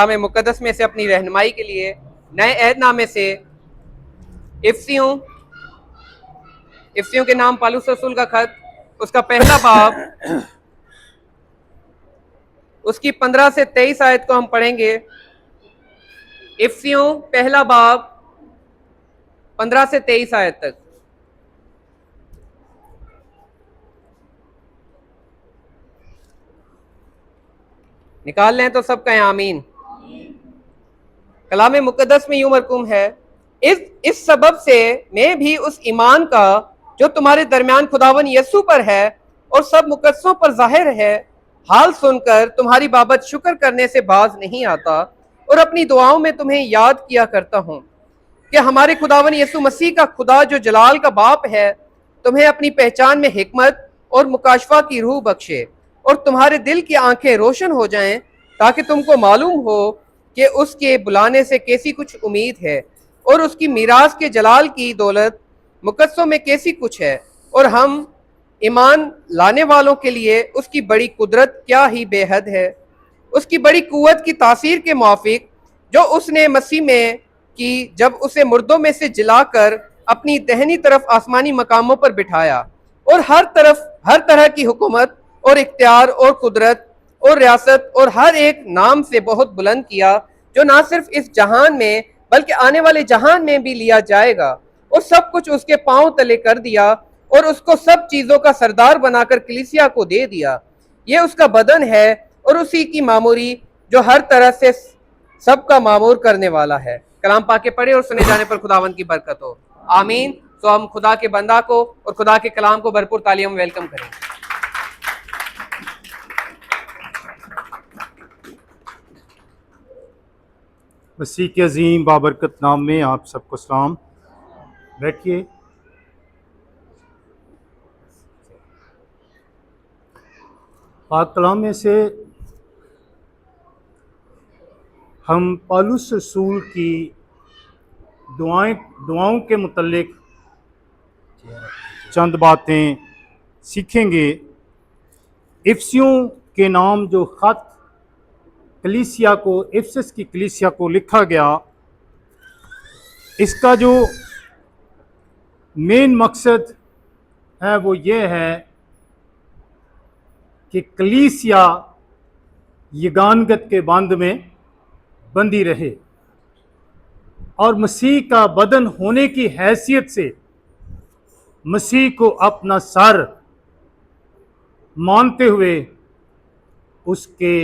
कलाम मुक़द्दस में से अपनी रहनुमाई के लिए नए अहदनामे से इफ्सियों के नाम पालूस रसूल का खत, उसका पहला बाब, उसकी 15 से 23 आयत को हम पढ़ेंगे। इफ्सियों पहला बाब 15 से 23 आयत तक। निकाल लें तो सब कहें आमीन। कलाम मुक़द्दस में यूं मरकूम है, इस सबब से मैं भी उस ईमान का जो तुम्हारे दरमियान खुदावन यसू पर है और सब मुकद्दसों पर जाहिर है, हाल सुनकर तुम्हारी बाबत शुक्र करने से बाज नहीं आता और अपनी दुआओं में तुम्हें याद किया करता हूँ कि हमारे खुदावन यसू मसीह का खुदा जो जलाल का बाप है तुम्हें अपनी पहचान में हिकमत और मुकाशफा की रूह बख्शे और तुम्हारे दिल की आंखें रोशन हो जाएं, ताकि तुमको मालूम हो कि उसके बुलाने से कैसी कुछ उम्मीद है और उसकी मीरास के जलाल की दौलत मुकद्दसों में कैसी कुछ है, और हम ईमान लाने वालों के लिए उसकी बड़ी कुदरत क्या ही बेहद है। उसकी बड़ी कुव्वत की तासीर के मुआफिक जो उसने मसीह में की, जब उसे मुर्दों में से जिलाकर अपनी दहनी तरफ आसमानी मकामों पर बिठाया और हर तरह की हुकूमत और इख्तियार और कुदरत और रियासत और हर एक नाम से बहुत बुलंद किया, जो ना सिर्फ इस जहान में बल्कि आने वाले जहान में भी लिया जाएगा, और सब कुछ उसके पांव तले कर दिया और उसको सब चीजों का सरदार बनाकर कलीसिया को दे दिया। ये उसका बदन है और उसी की मामूरी जो हर तरह से सबका मामूर करने वाला है। कलाम पाके पढ़े और सुने जाने पर खुदावन की बरकत हो, आमीन। तो हम खुदा के बंदा को और खुदा के कलाम को भरपूर तालियों में वेलकम करेंगे। मसीह के अजीम बाबरकत नाम में आप सबको सलाम। बैठिए। पाक कलाम में से हम पौलुस रसूल की दुआओं के मुतल्लिक चंद बातें सीखेंगे। इफ्सियों के नाम जो ख़त कलीसिया को, इफिसस की कलीसिया को लिखा गया, इसका जो मेन मकसद है वो ये है कि कलीसिया यगानगत के बंध में बंधी रहे और मसीह का बदन होने की हैसियत से मसीह को अपना सर मानते हुए उसके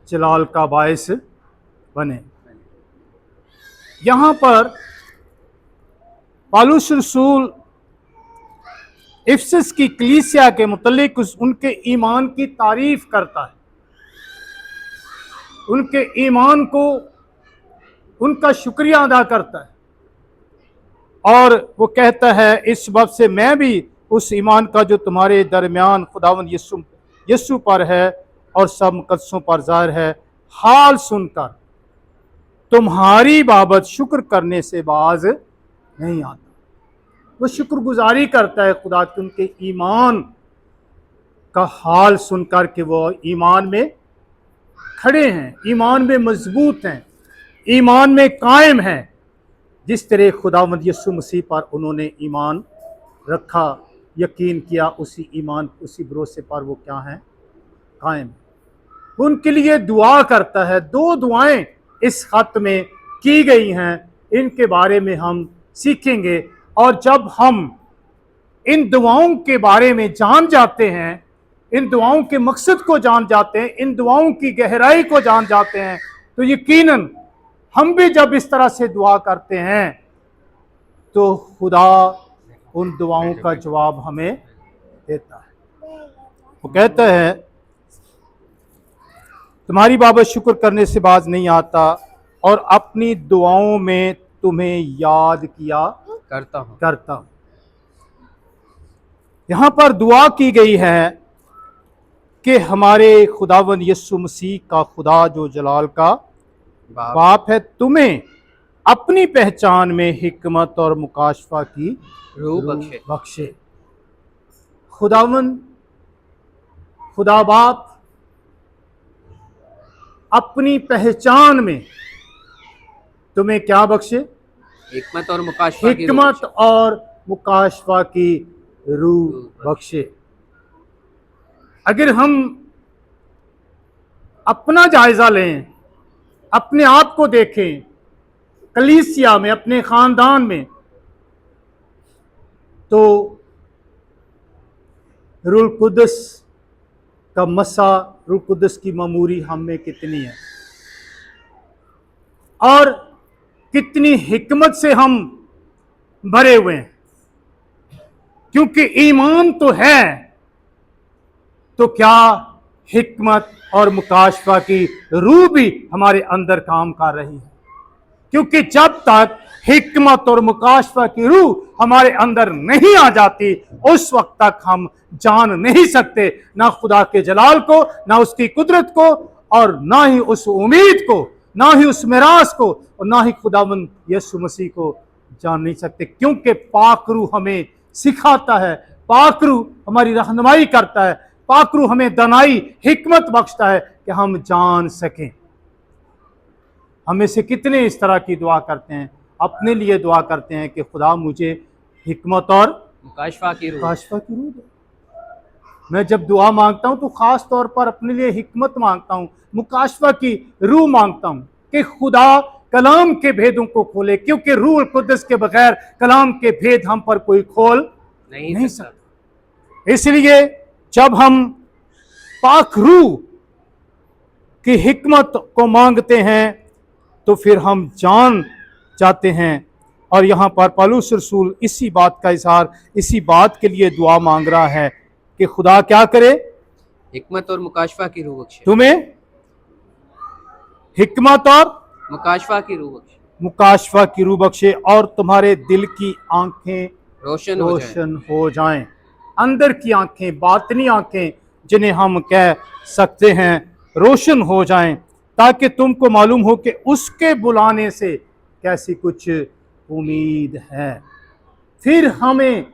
जलाल का बायस बने। यहाँ पर पौलुस रसूल इफिसस की कलीसिया के मुतल्लिक उनके ईमान की तारीफ करता है, उनके ईमान को, उनका शुक्रिया अदा करता है, और वो कहता है इस सबब से मैं भी उस ईमान का जो तुम्हारे दरमियान खुदावंद यीशु पर है और सब मुकद्दसों पर ज़ाहिर है, हाल सुनकर तुम्हारी बाबत शुक्र करने से बाज नहीं आता। वो शुक्रगुजारी करता है खुदा के उनके ईमान का हाल सुनकर कि वो ईमान में खड़े हैं, ईमान में मजबूत हैं, ईमान में कायम हैं। जिस तरह खुदावंद यीशु मसीह पर उन्होंने ईमान रखा, यकीन किया, उसी ईमान, उसी भरोसे पर वो क्या हैं, कायम। उनके लिए दुआ करता है। दो दुआएं इस खत में की गई हैं, इनके बारे में हम सीखेंगे। और जब हम इन दुआओं के बारे में जान जाते हैं, इन दुआओं के मकसद को जान जाते हैं, इन दुआओं की गहराई को जान जाते हैं, तो यकीनन हम भी जब इस तरह से दुआ करते हैं तो खुदा उन दुआओं का जवाब हमें देता है। वो कहता है तुम्हारी बाबत शुक्र करने से बाज नहीं आता और अपनी दुआओं में तुम्हें याद किया करता हूं। यहां पर दुआ की गई है कि हमारे खुदावंद यीशु मसीह का खुदा जो जलाल का बाप है तुम्हें अपनी पहचान में हिकमत और मुकाशफा की रूह बख्शे। खुदावंद, खुदा बाप अपनी पहचान में तुम्हें क्या बख्शे? हिकमत और मुकाशफा की रूह हिकमत बख्शे। और मुकाशफा की रूह बख्शे। अगर हम अपना जायजा लें, अपने आप को देखें, कलीसिया में, अपने खानदान में, तो रूह कुदस का मसा, रूह कुदस की ममूरी हम में कितनी है और कितनी हिकमत से हम भरे हुए हैं। क्योंकि ईमान तो है, तो क्या हिकमत और मुकाशफा की रूह भी हमारे अंदर काम कर रही है। क्योंकि जब तक हिकमत और मुकाशफा की रूह हमारे अंदर नहीं आ जाती, उस वक्त तक हम जान नहीं सकते ना खुदा के जलाल को, ना उसकी कुदरत को, और ना ही उस उम्मीद को, ना ही उस मिरास को, और ना ही खुदावंद यीशु मसीह को जान नहीं सकते। क्योंकि पाक रूह हमें सिखाता है, पाक रूह हमारी रहनुमाई करता है, पाक रूह हमें दनाई हिकमत बख्शता है कि हम जान सकें। हमें से कितने इस तरह की दुआ करते हैं, अपने लिए दुआ करते हैं कि खुदा मुझे हिकमत और मुकाशफा की रूह। मुकाशफा की रूह दे। मैं जब दुआ मांगता हूं तो खास तौर पर अपने लिए हिकमत मांगता हूं, मुकाशफा की रूह मांगता हूं कि खुदा कलाम के भेदों को खोले। क्योंकि रूह कुदस के बगैर कलाम के भेद हम पर कोई खोल नहीं सकता। इसलिए जब हम पाक रूह की हिकमत को मांगते हैं तो फिर हम जान जाते हैं। और यहाँ पर पौलुस रसूल इसी बात का इजहार, इसी बात के लिए दुआ मांग रहा है कि खुदा क्या करे? हिकमत और मुकाशफा की रूह बख्शे। तुम्हें हिकमत और मुकाशफा की रूह बख्शे। मुकाशफा की रूह बख्शे और तुम्हारे दिल की आंखें रोशन हो जाएं। अंदर की आंखें, बातनी आंखें जिन्हें हम कह सकते हैं, रोशन हो जाएं, ताकि तुमको मालूम हो कि उसके बुलाने से कैसी कुछ उम्मीद है। फिर हमें,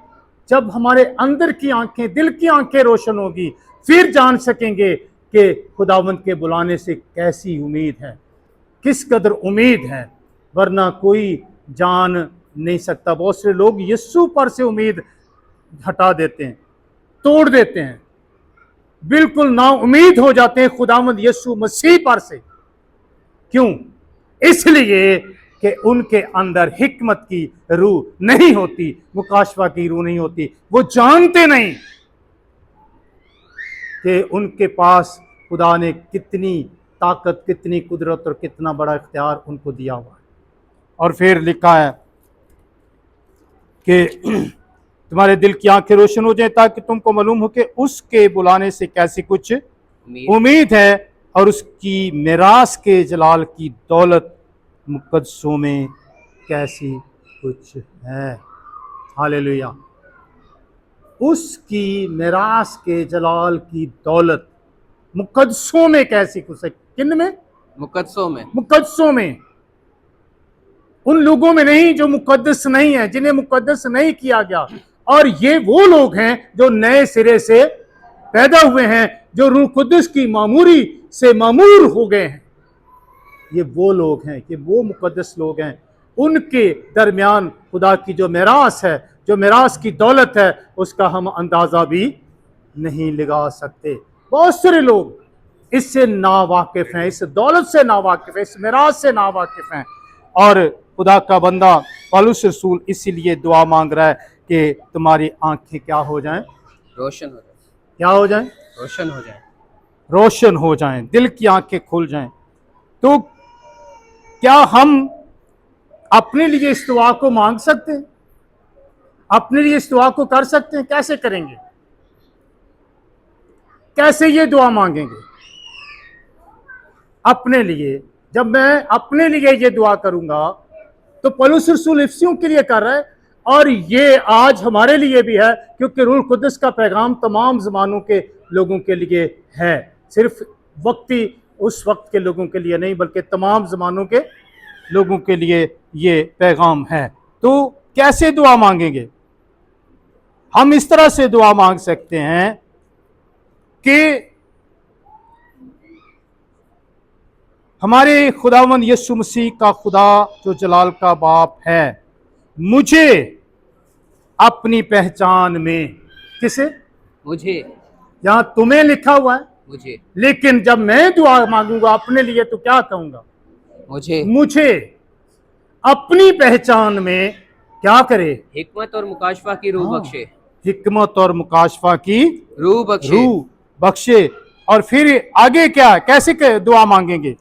जब हमारे अंदर की आंखें, दिल की आंखें रोशन होगी, फिर जान सकेंगे कि खुदावंद के बुलाने से कैसी उम्मीद है, किस कदर उम्मीद है। वरना कोई जान नहीं सकता। बहुत से लोग यीशु पर से उम्मीद हटा देते हैं, तोड़ देते हैं, बिल्कुल ना उम्मीद हो जाते हैं खुदावंद यीशु मसीह पर से। क्यों? इसलिए कि उनके अंदर हिकमत की रूह नहीं होती, मुकाशफा की रूह नहीं होती। वो जानते नहीं कि उनके पास खुदा ने कितनी ताकत, कितनी कुदरत और कितना बड़ा इख्तियार उनको दिया हुआ है। और फिर लिखा है कि तुम्हारे दिल की आंखें रोशन हो जाए, ताकि तुमको मालूम हो कि उसके बुलाने से कैसी कुछ उम्मीद है, और उसकी मिरास के जलाल की दौलत मुकद्दसों में कैसी कुछ है। हालेलुया। उसकी मिरास के जलाल की दौलत मुकद्दसों में कैसी कुछ है। किन में? मुकद्दसों में। मुकद्दसों में। उन लोगों में नहीं जो मुकद्दस नहीं है, जिन्हें मुकद्दस नहीं किया गया। और ये वो लोग हैं जो नए सिरे से पैदा हुए हैं, जो रूह कुद्दस की मामूरी से मामूर हो गए हैं। ये वो लोग हैं, ये वो मुकद्दस लोग हैं। उनके दरमियान खुदा की जो मिरास है, जो मिरास की दौलत है, उसका हम अंदाजा भी नहीं लगा सकते। बहुत सारे लोग इससे नावाकिफ हैं, इस दौलत से नावाकिफ हैं, इस मिरास से नावाकिफ हैं। और खुदा का बंदा पौलुस रसूल इसीलिए दुआ मांग रहा है कि तुम्हारी आंखें क्या हो जाएं? रोशन हो जाए। क्या हो जाएं? रोशन हो जाए। रोशन हो जाएं, दिल की आंखें खुल जाएं। तो क्या हम अपने लिए इस दुआ को मांग सकते हैं? अपने लिए इस दुआ को कर सकते हैं? कैसे करेंगे? कैसे ये दुआ मांगेंगे अपने लिए? जब मैं अपने लिए ये दुआ करूंगा तो पौलुस रसूल इफिसियों के लिए कर रहा है, और ये आज हमारे लिए भी है, क्योंकि रूह कुद्दस का पैगाम तमाम ज़मानों के लोगों के लिए है। सिर्फ वक्ती उस वक्त के लोगों के लिए नहीं, बल्कि तमाम ज़मानों के लोगों के लिए ये पैगाम है। तो कैसे दुआ मांगेंगे? हम इस तरह से दुआ मांग सकते हैं कि हमारे खुदावंद यीशु मसीह का खुदा जो जलाल का बाप है मुझे अपनी पहचान में, किसे? मुझे, यहां तुम्हें लिखा हुआ है, मुझे, लेकिन जब मैं दुआ मांगूंगा अपने लिए तो क्या कहूंगा? मुझे मुझे अपनी पहचान में क्या करे? हिकमत और मुकाशफा की रूह हाँ, बख्शे, हिकमत और मुकाशफा की रूह बख्शे, रूह बख्शे। और फिर आगे क्या, कैसे दुआ मांगेंगे?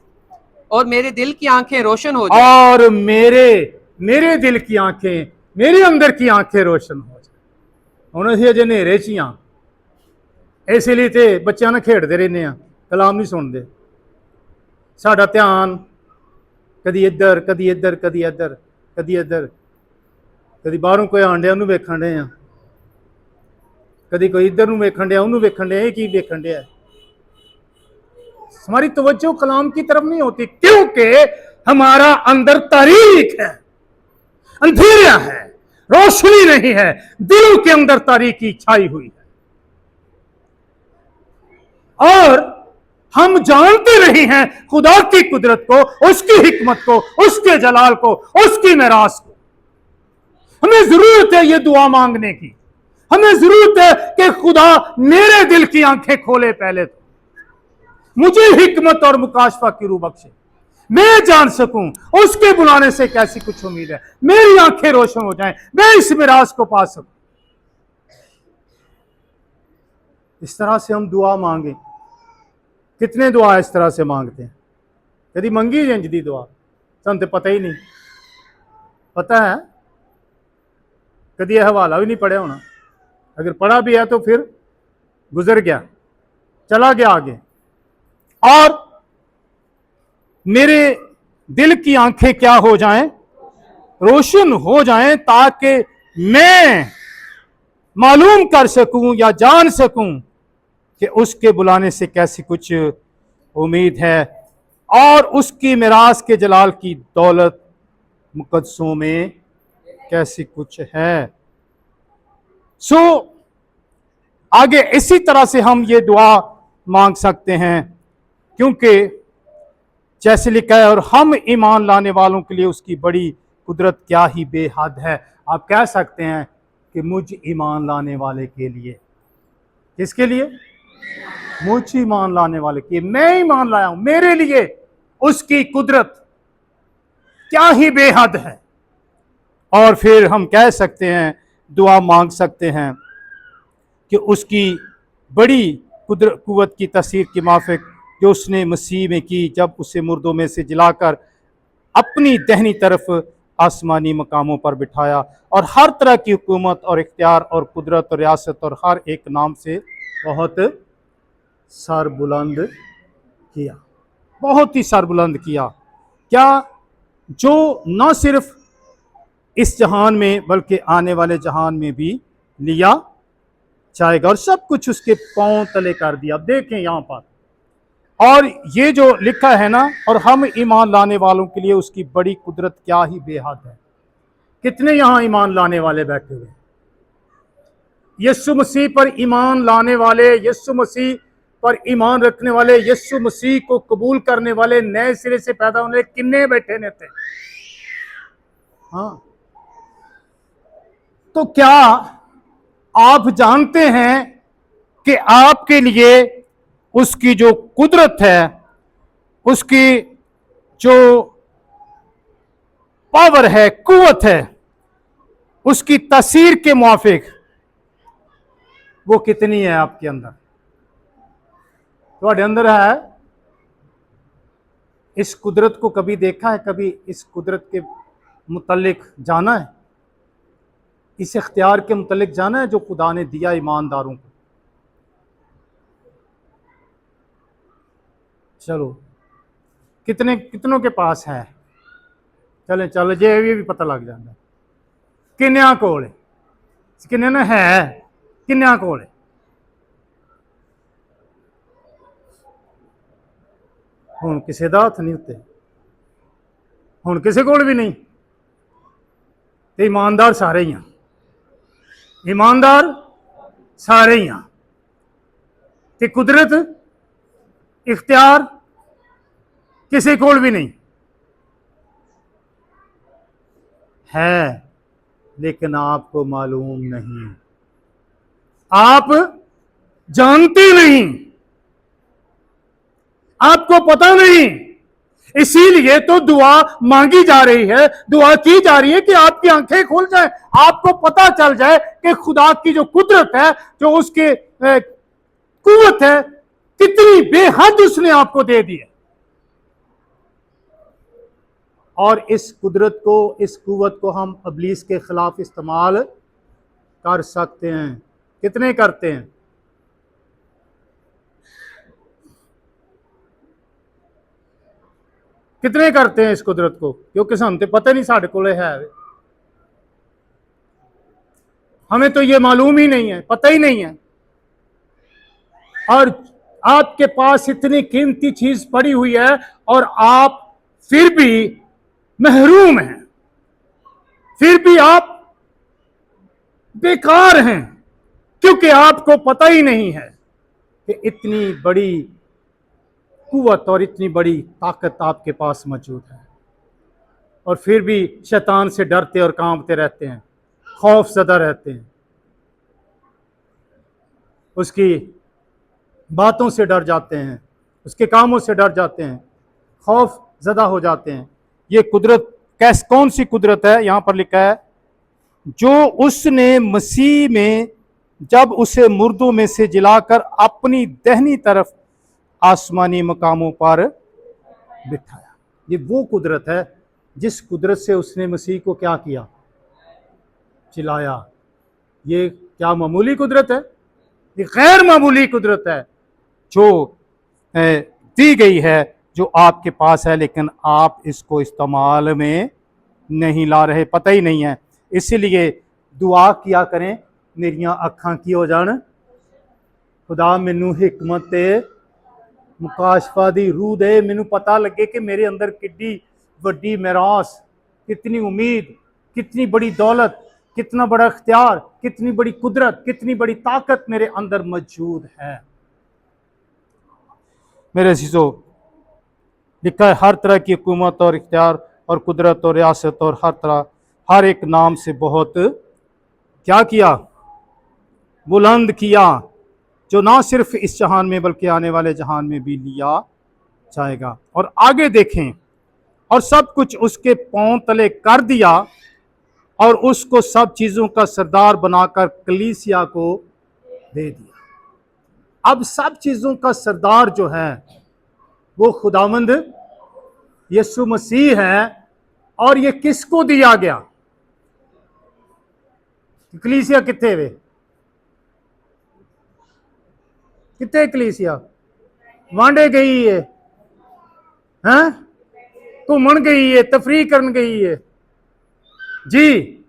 और मेरे दिल की आंखें रोशन हो जाए, और मेरे दिल की आंखें, मेरे अंदर की आंखें रोशन हो जाए। ਹੁਣ ਅਸੀਂ ਅਜੇ ਹਨੇਰੇ 'ਚ ਹੀ ਹਾਂ, ਇਸ ਲਈ ਤੇ ਬੱਚਿਆਂ ਨਾਲ ਖੇਡਦੇ ਰਹਿੰਦੇ ਆ, ਕਲਾਮ ਨਹੀਂ ਸੁਣਦੇ। ਸਾਡਾ ਧਿਆਨ ਕਦੀ ਇੱਧਰ ਕਦੀ ਇੱਧਰ ਕਦੀ ਇੱਧਰ ਕਦੀ ਇੱਧਰ, ਕਦੀ ਬਾਹਰੋਂ ਕੋਈ ਆਣ ਡਿਆ ਉਹਨੂੰ ਵੇਖਣ ਡਏ ਆ, कभी कोई इधर ਨੂੰ ਵੇਖਣ ਡਿਆ ਉਹਨੂੰ ਵੇਖਣ ਡਿਆ, ਇਹ ਕੀ ਵੇਖਣ ਡਿਆ? हमारी तवज्जो कलाम की तरफ नहीं होती, क्योंकि हमारा अंदर तारीख है, अंधेरा है, रोशनी नहीं है, दिलों के अंदर तारीकी छाई हुई है। और हम जानते नहीं हैं खुदा की कुदरत को, उसकी हिकमत को, उसके जलाल को, उसकी मेरास को। हमें जरूरत है ये दुआ मांगने की, हमें जरूरत है कि खुदा मेरे दिल की आंखें खोले, पहले तो मुझे हिकमत और मुकाशफा की रूह बख्शे, मैं जान सकूं उसके बुलाने से कैसी कुछ उम्मीद है, मेरी आंखें रोशन हो जाएं, मैं इस मिराज को पा सकूं। इस तरह से हम दुआ मांगे। कितने दुआ इस तरह से मांगते हैं? कभी मंगी इंज दी दुआ? सन तो पता ही नहीं, पता है कभी यह हवाला भी नहीं पढ़ा होना, अगर पढ़ा भी है तो फिर गुजर गया, चला गया आगे। और मेरे दिल की आंखें क्या हो जाएं? रोशन हो जाएं, ताकि मैं मालूम कर सकूं या जान सकूं कि उसके बुलाने से कैसी कुछ उम्मीद है और उसकी मिरास के जलाल की दौलत मुकद्दसों में कैसी कुछ है। सो आगे इसी तरह से हम ये दुआ मांग सकते हैं, क्योंकि जैसे लिखा है, और हम ईमान लाने वालों के लिए उसकी बड़ी कुदरत क्या ही बेहद है। आप कह सकते हैं कि मुझ ईमान लाने वाले के लिए, किसके लिए? मुझ ईमान लाने वाले के, मैं ईमान लाया हूं, मेरे लिए उसकी कुदरत क्या ही बेहद है। और फिर हम कह सकते हैं, दुआ मांग सकते हैं कि उसकी बड़ी कुव्वत की तस्वीर के माफिक जो उसने मसीह में की, जब उसे मुर्दों में से जिलाकर अपनी दाहिनी तरफ आसमानी मकामों पर बिठाया और हर तरह की हुकूमत और इख्तियार और कुदरत और रियासत और हर एक नाम से बहुत सर बुलंद किया, बहुत ही सर बुलंद किया। क्या? जो न सिर्फ इस जहान में बल्कि आने वाले जहान में भी लिया जाएगा, और सब कुछ उसके पांव तले कर दिया। अब देखें यहां पर, और ये जो लिखा है ना, और हम ईमान लाने वालों के लिए उसकी बड़ी कुदरत क्या ही बेहद है। कितने यहां ईमान लाने वाले बैठे हुए? यीशु मसीह पर ईमान लाने वाले, यीशु मसीह पर ईमान रखने वाले, यीशु मसीह को कबूल करने वाले, नए सिरे से पैदा होने किन्ने बैठे ने थे? हाँ, तो क्या आप जानते हैं कि आपके लिए उसकी जो कुदरत है, उसकी जो पावर है, कुव्वत है, उसकी तस्वीर के मुआफिक वो कितनी है आपके अंदर? तुम्हारे अंदर है? इस कुदरत को कभी देखा है? कभी इस कुदरत के मुतल्लिक जाना है? इस इख्तियार के मुतल्लिक जाना है जो खुदा ने दिया ईमानदारों को? चलो, कितनों के पास है? चले चल जे ये भी पता लग जाता किन्या कोल है, किन्ने ने है, किन्या कोल है। हुण किसी दा हथ नहीं उत्ते, हुण किसी कोल भी नहीं। ते ईमानदार सारे ही हैं, ईमानदार सारे ही हैं। ते कुदरत, इख्तियार किसी कोल भी नहीं है, लेकिन आपको मालूम नहीं, आप जानते नहीं, आपको पता नहीं। इसीलिए तो दुआ मांगी जा रही है, दुआ की जा रही है कि आपकी आंखें खुल जाए, आपको पता चल जाए कि खुदा की जो कुदरत है, जो उसकी कुव्वत है, कितनी बेहद उसने आपको दे दी है। और इस कुदरत को, इस कुव्वत को हम इब्लीस के खिलाफ इस्तेमाल कर सकते हैं। कितने करते हैं? कितने करते हैं इस कुदरत को? क्योंकि सानू तो पता नहीं साढ़े कोले है, हमें तो ये मालूम ही नहीं है, पता ही नहीं है। और आपके पास इतनी कीमती चीज पड़ी हुई है और आप फिर भी महरूम हैं, फिर भी आप बेकार हैं, क्योंकि आपको पता ही नहीं है कि इतनी बड़ी कुव्वत और इतनी बड़ी ताकत आपके पास मौजूद है। और फिर भी शैतान से डरते और कांपते रहते हैं, खौफ ज़दा रहते हैं, उसकी बातों से डर जाते हैं, उसके कामों से डर जाते हैं, खौफ ज़दा हो जाते हैं। ये कुदरत कौन सी कुदरत है? यहां पर लिखा है, जो उसने मसीह में जब उसे मुर्दों में से जिलाकर अपनी दाहिनी तरफ आसमानी मकामों पर बिठाया। ये वो कुदरत है जिस कुदरत से उसने मसीह को क्या किया? जिलाया। ये क्या मामूली कुदरत है? ये गैर मामूली कुदरत है जो दी गई है, जो आपके पास है, लेकिन आप इसको इस्तेमाल में नहीं ला रहे, पता ही नहीं है। इसीलिए दुआ किया करें, मेरियां अखां की हो जान, खुदा मैनू हिकमत ते मुकाशफा दी रूह दे, मैनू पता लगे कि मेरे अंदर कितनी बड़ी मेरास, कितनी उम्मीद, कितनी बड़ी दौलत, कितना बड़ा इख्तियार, कितनी बड़ी कुदरत, कितनी बड़ी ताकत मेरे अंदर मौजूद है। मेरे अज़ीज़ों, लिखा है हर तरह की हुकूमत और इख्तियार और कुदरत और रियासत और हर तरह, हर एक नाम से बहुत क्या किया? बुलंद किया, जो ना सिर्फ इस जहान में बल्कि आने वाले जहान में भी लिया जाएगा। और आगे देखें, और सब कुछ उसके पांव तले कर दिया और उसको सब चीजों का सरदार बनाकर कलीसिया को दे दिया। अब सब चीजों का सरदार जो है वो खुदावंद यीशु मसीह है। और ये किसको दिया गया? कलीसिया कितने वे? कितने कलीसिया वांडे गई है, हैं घूमन गई है, तफरी करन गई है जी।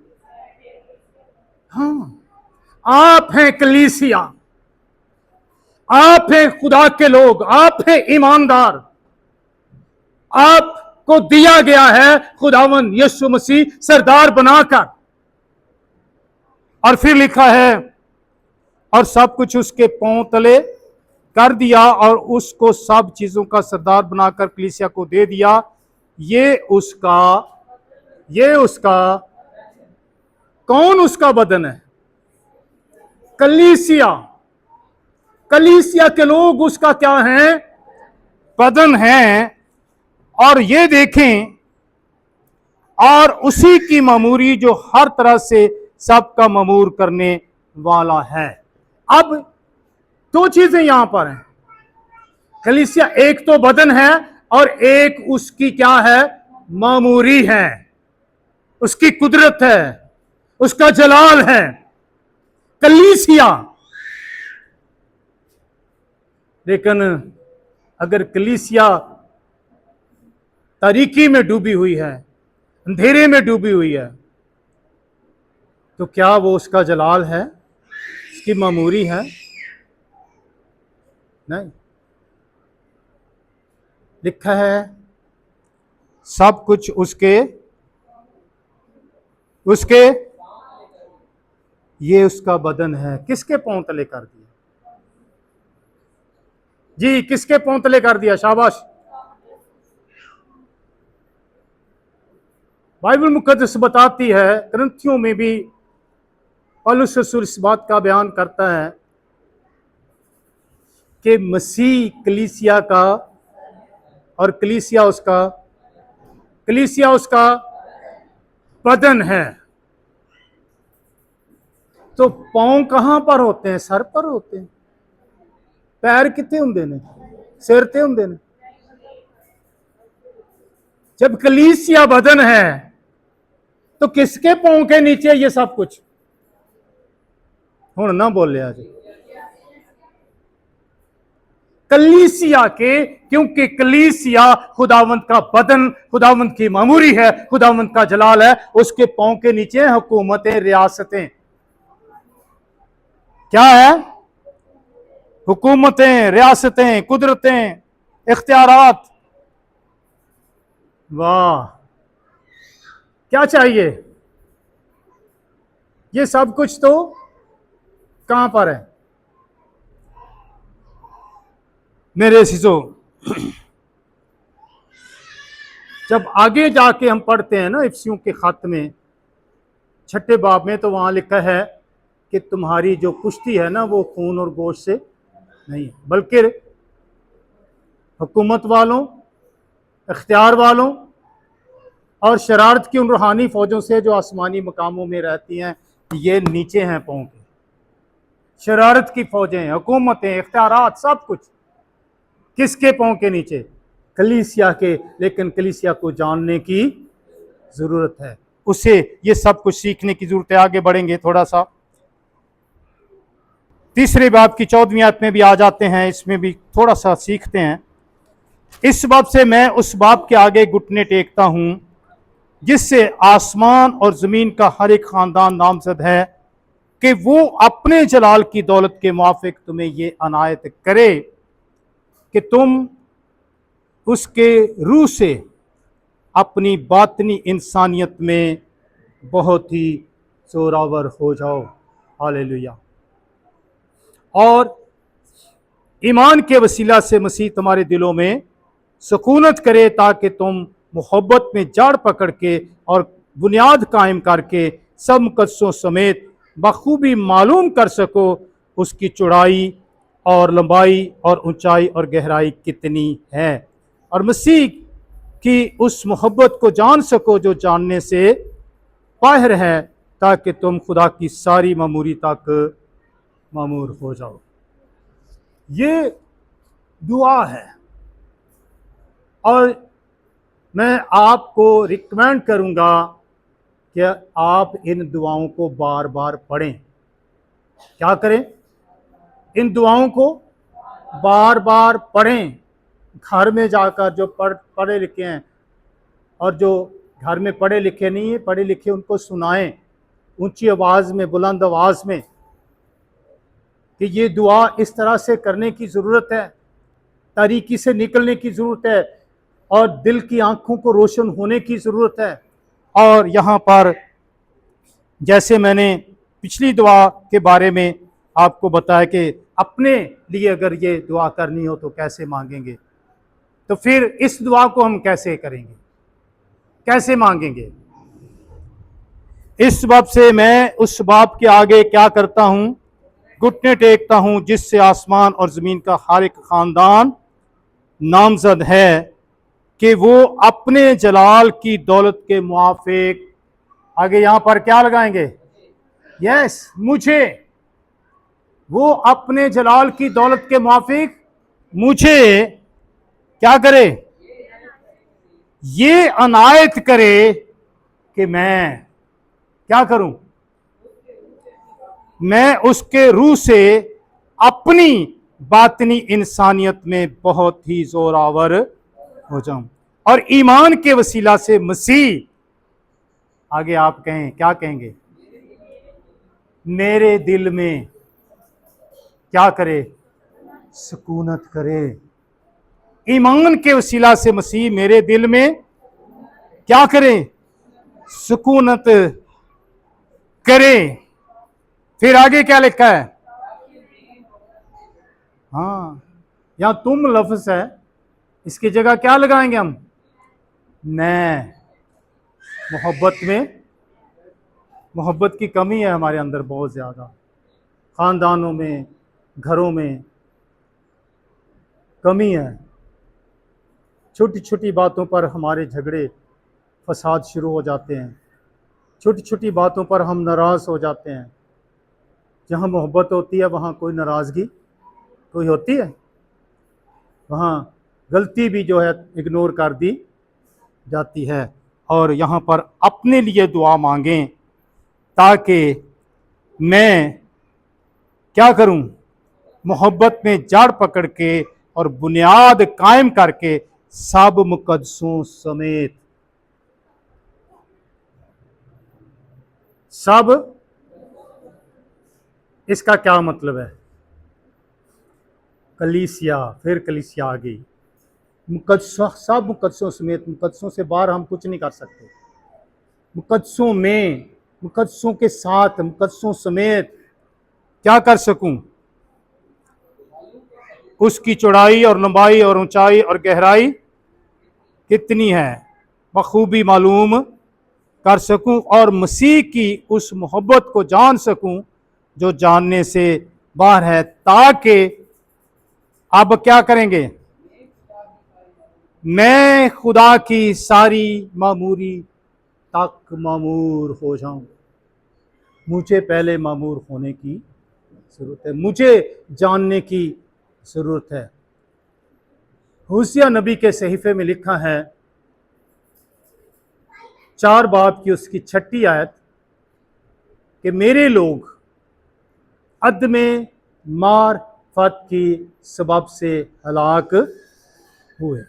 हाँ, आप हैं कलीसिया, आप हैं खुदा के लोग, आप हैं ईमानदार, आपको दिया गया है खुदावन यीशु मसीह सरदार बनाकर। और फिर लिखा है, और सब कुछ उसके पांव तले कर दिया और उसको सब चीजों का सरदार बनाकर कलीसिया को दे दिया। ये उसका कौन उसका बदन है? कलीसिया। कलीसिया के लोग उसका क्या हैं? बदन हैं। और ये देखें, और उसी की ममूरी जो हर तरह से सबका ममूर करने वाला है। अब दो चीजें यहां पर हैं। कलीसिया एक तो बदन है और एक उसकी क्या है? मामूरी है, उसकी कुदरत है, उसका जलाल है कलीसिया। लेकिन अगर कलीसिया तारीकी में डूबी हुई है, अंधेरे में डूबी हुई है, तो क्या वो उसका जलाल है, उसकी मामूरी है? नहीं। लिखा है सब कुछ उसके ये उसका बदन है। किसके पांव तले कर दिया जी? किसके पांव तले कर दिया? शाबाश। बाइबल मुकद्दस बताती है, ग्रंथियों में भी पौलुस रसूल इस बात का बयान करता है कि मसीह कलीसिया का और कलीसिया उसका बदन है। तो पांव कहां पर होते हैं? सर पर होते हैं। पैर कितने होंगे ने? सिर ते होंगे ने। जब कलीसिया बदन है तो किसके पांव के नीचे ये सब कुछ? हुण ना बोले आज कलीसिया के, क्योंकि कलीसिया खुदावंत का बदन, खुदावंत की मामूरी है, खुदावंत का जलाल है। उसके पांव के नीचे हुकूमतें, रियासतें। क्या है? हुकूमतें, रियासतें, कुदरतें, इख्तियारात। वाह, क्या चाहिए? ये सब कुछ तो कहां पर है मेरे अज़ीज़ों? जब आगे जाके हम पढ़ते हैं ना इफिसियों के खत में 6 बाब में, तो वहां लिखा है कि तुम्हारी जो कुश्ती है ना वो खून और गोश्त से नहीं है, बल्कि हुकूमत वालों, इख्तियार वालों और शरारत की उन रूहानी फौजों से जो आसमानी मकामों में रहती हैं। ये नीचे हैं पांव के। शरारत की फौजें, हुकूमतें, इख्तियारात, सब कुछ किसके पांव के नीचे? कलीसिया के। लेकिन कलीसिया को जानने की जरूरत है, उसे ये सब कुछ सीखने की जरूरत है। आगे बढ़ेंगे थोड़ा सा, 3 बाब की 14वीं आयत में भी आ जाते हैं, इसमें भी थोड़ा सा सीखते हैं। इस बाब से मैं उस बाप के आगे घुटने टेकता हूं जिससे आसमान और जमीन का हर एक खानदान नामजद है, कि वो अपने जलाल की दौलत के मुआफिक तुम्हें ये अनायत करे कि तुम उसके रूह से अपनी बातनी इंसानियत में बहुत ही जोरावर हो जाओ। हालेलुया। और ईमान के वसीला से मसीह तुम्हारे दिलों में सुकूनत करे, ताकि तुम मोहब्बत में जड़ पकड़ के और बुनियाद कायम करके सब मुकद्दसों समेत बखूबी मालूम कर सको उसकी चौड़ाई और लंबाई और ऊंचाई और गहराई कितनी है, और मसीह की उस मोहब्बत को जान सको जो जानने से बाहर है, ताकि तुम खुदा की सारी मामूरी तक मामूर हो जाओ। ये दुआ है, और मैं आपको रिकमेंड करूंगा कि आप इन दुआओं को बार बार पढ़ें। क्या करें? इन दुआओं को बार बार पढ़ें। घर में जाकर जो पढ़े लिखे हैं, और जो घर में पढ़े लिखे नहीं है, पढ़े लिखे उनको सुनाएं ऊंची आवाज़ में, बुलंद आवाज़ में, कि ये दुआ इस तरह से करने की ज़रूरत है, तारीकी से निकलने की ज़रूरत है, और दिल की आंखों को रोशन होने की ज़रूरत है। और यहाँ पर जैसे मैंने पिछली दुआ के बारे में आपको बताया कि अपने लिए अगर ये दुआ करनी हो तो कैसे मांगेंगे, तो फिर इस दुआ को हम कैसे करेंगे, कैसे मांगेंगे? इस बाब से मैं उस बाप के आगे क्या करता हूं? घुटने टेकता हूं जिससे आसमान और जमीन का हर एक खानदान नामजद है, कि वो अपने जलाल की दौलत के मुआफिक, आगे यहां पर क्या लगाएंगे? यस, मुझे, वो अपने जलाल की दौलत के मुआफिक मुझे क्या करे? ये अनायत करे कि मैं क्या करूं? मैं उसके रूह से अपनी बातनी इंसानियत में बहुत ही जोरावर हो जाऊं, और ईमान के वसीला से मसीह, आगे आप कहें, क्या कहेंगे? मेरे दिल में क्या करे? सुकूनत करे। ईमान के वसीला से मसीह मेरे दिल में क्या करे? सुकूनत करे। फिर आगे क्या लिखा है? हाँ, यहां तुम लफ्ज है, इसकी जगह क्या लगाएंगे हम? मोहब्बत की कमी है हमारे अंदर बहुत ज़्यादा। ख़ानदानों में, घरों में कमी है। छोटी छोटी बातों पर हमारे झगड़े फसाद शुरू हो जाते हैं। छोटी छोटी बातों पर हम नाराज़ हो जाते हैं। जहाँ मोहब्बत होती है वहाँ कोई नाराज़गी कोई होती है? वहाँ गलती भी जो है इग्नोर कर दी जाती है। और यहाँ पर अपने लिए दुआ मांगें ताकि मैं क्या करूं? मोहब्बत में जड़ पकड़ के और बुनियाद कायम करके सब मुकद्दसों समेत सब। इसका क्या मतलब है? कलीसिया, फिर कलीसिया आ गई। मुकद्दसों, सब मुकद्दसों समेत। मुकद्दसों से बाहर हम कुछ नहीं कर सकते। मुकद्दसों में, मुकद्दसों के साथ, मुकद्दसों समेत क्या कर सकूं? उसकी चौड़ाई और लंबाई और ऊंचाई और गहराई कितनी है बखूबी मालूम कर सकूं और मसीह की उस मोहब्बत को जान सकूं जो जानने से बाहर है, ताकि अब क्या करेंगे? मैं खुदा की सारी मामूरी तक मामूर हो जाऊं। मुझे पहले मामूर होने की जरूरत है, मुझे जानने की जरूरत है। होसिया नबी के सहीफे में लिखा है 4 बाब की उसकी 6 आयत कि मेरे लोग अदमे मारफत की सबब से हलाक हुए।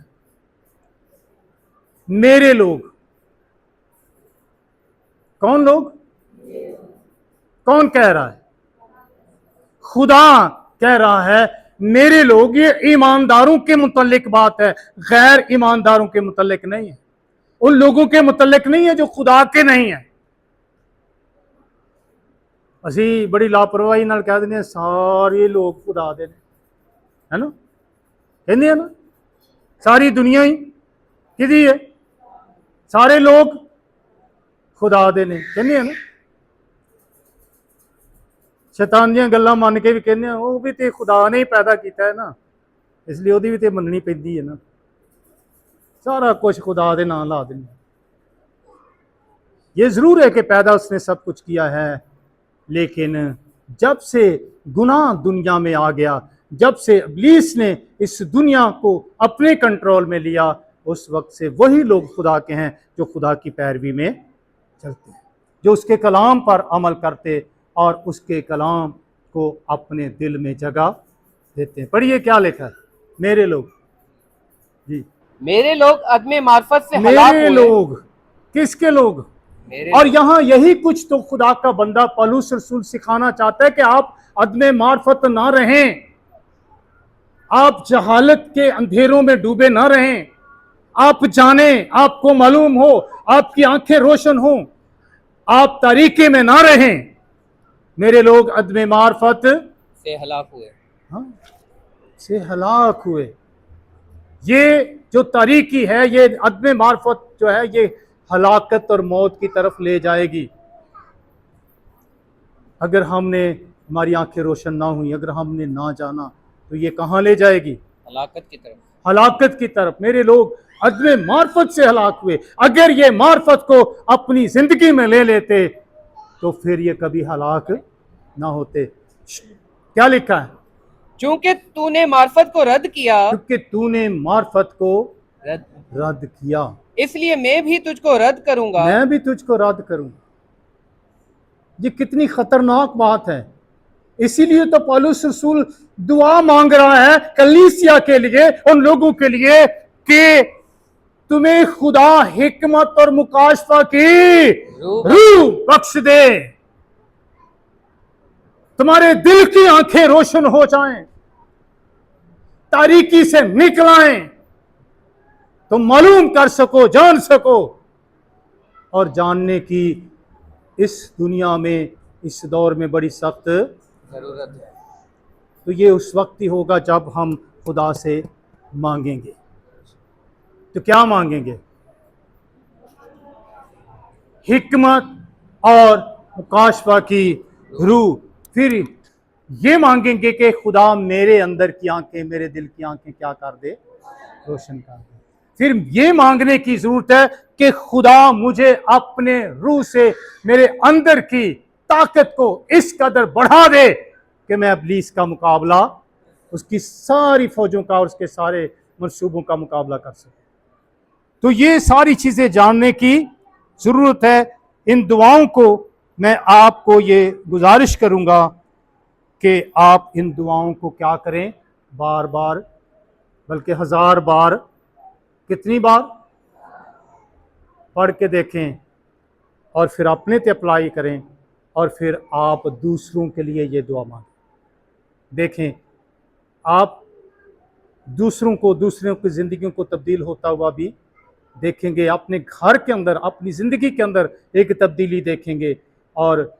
मेरे लोग, कौन लोग? कौन कह रहा है? खुदा कह रहा है मेरे लोग। ये ईमानदारों के मुतल्लिक बात है, गैर ईमानदारों के मुतल्लिक नहीं है। उन लोगों के मुतल्लिक नहीं है जो खुदा के नहीं है। असी बड़ी लापरवाही नाल कह देने सारे लोग खुदा दे है ना, कहते हैं ना सारी दुनिया ही किदी है, सारे लोग खुदा दे ने कहते हैं ना। शैतान दी गल्लां मन के भी कहने वो भी तो खुदा ने ही पैदा किया है ना, इसलिए ओदी भी तो मननी पैंदी है ना। सारा कुछ खुदा दे नाम ला देने। ये जरूर है कि पैदा उसने सब कुछ किया है, लेकिन जब से गुनाह दुनिया में आ गया, जब से इब्लीस ने इस दुनिया को अपने कंट्रोल में लिया, उस वक्त से वही लोग खुदा के हैं जो खुदा की पैरवी में चलते हैं, जो उसके कलाम पर अमल करते और उसके कलाम को अपने दिल में जगह देते हैं। पढ़िए क्या लिखा है? मेरे लोग जी, मेरे लोग अदमे मार्फत से हलाक मेरे हुए। लोग, किसके लोग? और यहाँ यही कुछ तो खुदा का बंदा पौलुस रसूल सिखाना चाहता है कि आप अदमे मार्फत ना रहें, आप जहालत के अंधेरों में डूबे ना रहें। आप जाने, आपको मालूम हो, आपकी आंखें रोशन हो, आप तारीकी में ना रहें। मेरे लोग अदमे मार्फत से हलाक हुए। हाँ, से हलाक हुए। ये जो तारीकी है, ये अदमे मार्फत जो है, ये हलाकत और मौत की तरफ ले जाएगी। अगर हमने, हमारी आंखें रोशन ना हुई, अगर हमने ना जाना, तो ये कहाँ ले जाएगी? हलाकत की तरफ, हलाकत की तरफ। मेरे लोग अदमे मार्फत से हलाक हुए। अगर ये मार्फत को अपनी जिंदगी में ले लेते तो फिर ये कभी हलाक ना होते। क्या लिखा है? चूंकि तूने मार्फत को रद्द किया, क्योंकि तूने मार्फत को रद्द रद्द किया, इसलिए मैं भी तुझको रद्द करूंगा। मैं भी तुझको रद्द करूंगा। ये कितनी खतरनाक बात है। इसीलिए तो पौलुस रसूल दुआ मांग रहा है कलीसिया के लिए, उन लोगों के लिए कि तुम्हें खुदा हिकमत और मुकाशफा की रूह बख्श दे, तुम्हारे दिल की आंखें रोशन हो जाएं, तारीकी से निकल आएं, तुम मालूम कर सको, जान सको। और जानने की इस दुनिया में, इस दौर में बड़ी सख्त जरूरत है। तो ये उस वक्त ही होगा जब हम खुदा से मांगेंगे। तो क्या मांगेंगे? हिकमत और मुकाशफा की रूह। फिर ये मांगेंगे कि खुदा मेरे अंदर की आंखें, मेरे दिल की आंखें क्या कर दे, रोशन कर दे। फिर ये मांगने की जरूरत है कि खुदा मुझे अपने रूह से मेरे अंदर की ताकत को इस कदर बढ़ा दे कि मैं इब्लीस का मुकाबला, उसकी सारी फौजों का और उसके सारे मंसूबों का मुकाबला कर सकूं। तो ये सारी चीजें जानने की जरूरत है। इन दुआओं को मैं आपको ये गुजारिश करूंगा कि आप इन दुआओं को क्या करें, बार बार, बल्कि 1000 बार, कितनी बार पढ़ के देखें और फिर अपने पे अप्लाई करें और फिर आप दूसरों के लिए ये दुआ मांगें। देखें आप दूसरों की जिंदगियों को तब्दील होता हुआ भी देखेंगे, अपने घर के अंदर, अपनी ज़िंदगी के अंदर एक तब्दीली देखेंगे और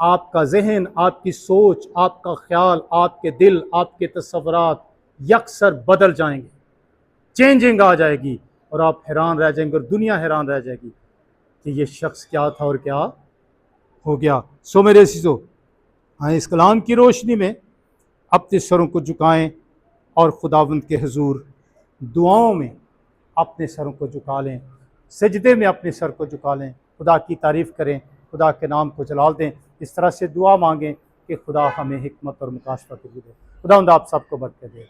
आपका जहन, आपकी सोच, आपका ख्याल, आपके दिल, आपके तस्वुरात यकसर बदल जाएंगे, चेंजिंग आ जाएगी और आप हैरान रह जाएंगे और दुनिया हैरान रह जाएगी कि ये शख्स क्या था और क्या हो गया। सो मेरे अज़ीज़ों, हाँ, इस कलाम की रोशनी में अपने सरों को झुकाएं और खुदावंद के हुजूर दुआओं में अपने सरों को झुका लें, सजदे में अपने सर को झुका लें, खुदा की तारीफ़ करें, खुदा के नाम को जलाल दें। इस तरह से दुआ मांगें कि खुदा हमें हिकमत और मुकाशफा की दे। खुदावंद आप सबको बरकत दे।